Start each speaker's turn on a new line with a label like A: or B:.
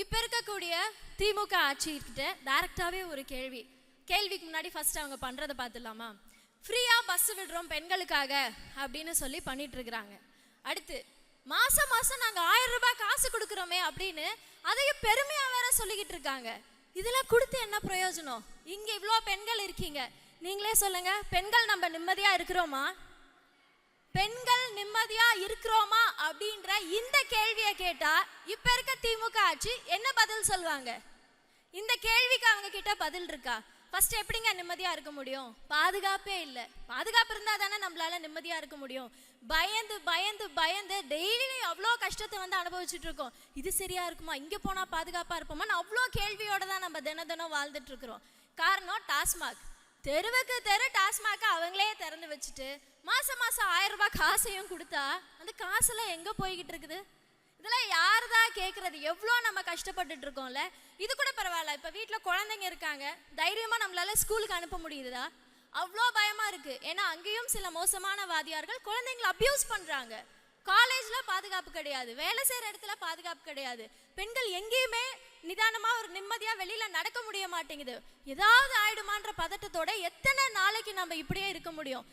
A: இப்ப இருக்கக்கூடிய திமுக ஆட்சிக்கிட்ட டைரக்டாவே ஒரு கேள்விக்கு முன்னாடி ஃபர்ஸ்ட் அவங்க பண்றதை பார்த்துடலாமா? ஃப்ரீயா பஸ் விடுறோம் பெண்களுக்காக அப்படின்னு சொல்லி பண்ணிட்டு இருக்கிறாங்க. அடுத்து மாசம் மாசம் நாங்க 1000 ரூபாய் காசு கொடுக்குறோமே அப்படின்னு அதையும் பெருமையா வேற சொல்லிக்கிட்டு இருக்காங்க. இதெல்லாம் கொடுத்து என்ன பிரயோஜனம்? இங்க இவ்வளோ பெண்கள் இருக்கீங்க, நீங்களே சொல்லுங்க, பெண்கள் நம்ம நிம்மதியா இருக்கிறோமா? பெண்கள் நிம்மதியா இருக்கிறோமா அப்படின்ற இந்த கேள்வியை கேட்டா இப்ப இருக்க திமுக ஆட்சி என்ன பதில் சொல்லுவாங்க? இந்த கேள்விக்கு அவங்க கிட்ட பதில் இருக்கா? ஃபர்ஸ்ட் எப்படிங்க நிம்மதியா இருக்க முடியும்? பாதுகாப்பே இல்லை. பாதுகாப்பு இருந்தா தானே நம்மளால நிம்மதியா இருக்க முடியும். பயந்து பயந்து பயந்து டெய்லி அவ்வளோ கஷ்டத்தை வந்து அனுபவிச்சுட்டு இருக்கோம். இது சரியா இருக்குமா? இங்க போனா பாதுகாப்பா இருப்போமா? அவ்வளோ கேள்வியோட தான் நம்ம தினம் வாழ்ந்துட்டு இருக்கிறோம். காரணம் டாஸ்மாக். தெருவுக்கு தெரு டாஸ்மாக் அவங்களே திறந்து வச்சுட்டு மாசம் மாசம் 1000 ரூபாய் காசையும் கொடுத்தா அந்த காசெல்லாம் எங்க போய்கிட்டு இருக்குது? இதெல்லாம் யாருதான் கேட்கறது? எவ்வளோ நம்ம கஷ்டப்பட்டுட்டு இருக்கோம்ல. இது கூட பரவாயில்ல, இப்போ வீட்டில் குழந்தைங்க இருக்காங்க, தைரியமாக நம்மளால ஸ்கூலுக்கு அனுப்ப முடியுதா? அவ்வளோ பயமா இருக்கு. ஏன்னா அங்கேயும் சில மோசமான வாதியார்கள் குழந்தைங்களை அபியூஸ் பண்றாங்க. காலேஜ்ல பாதுகாப்பு கிடையாது, வேலை செய்யற இடத்துல பாதுகாப்பு கிடையாது. பெண்கள் எங்கேயுமே நிதானமா ஒரு நிம்மதியா வெளியில நடக்க முடிய மாட்டேங்குது. ஏதாவது ஆயிடுமான்ற பதட்டத்தோட எத்தனை நாளைக்கு நம்ம இப்படியே இருக்க முடியும்?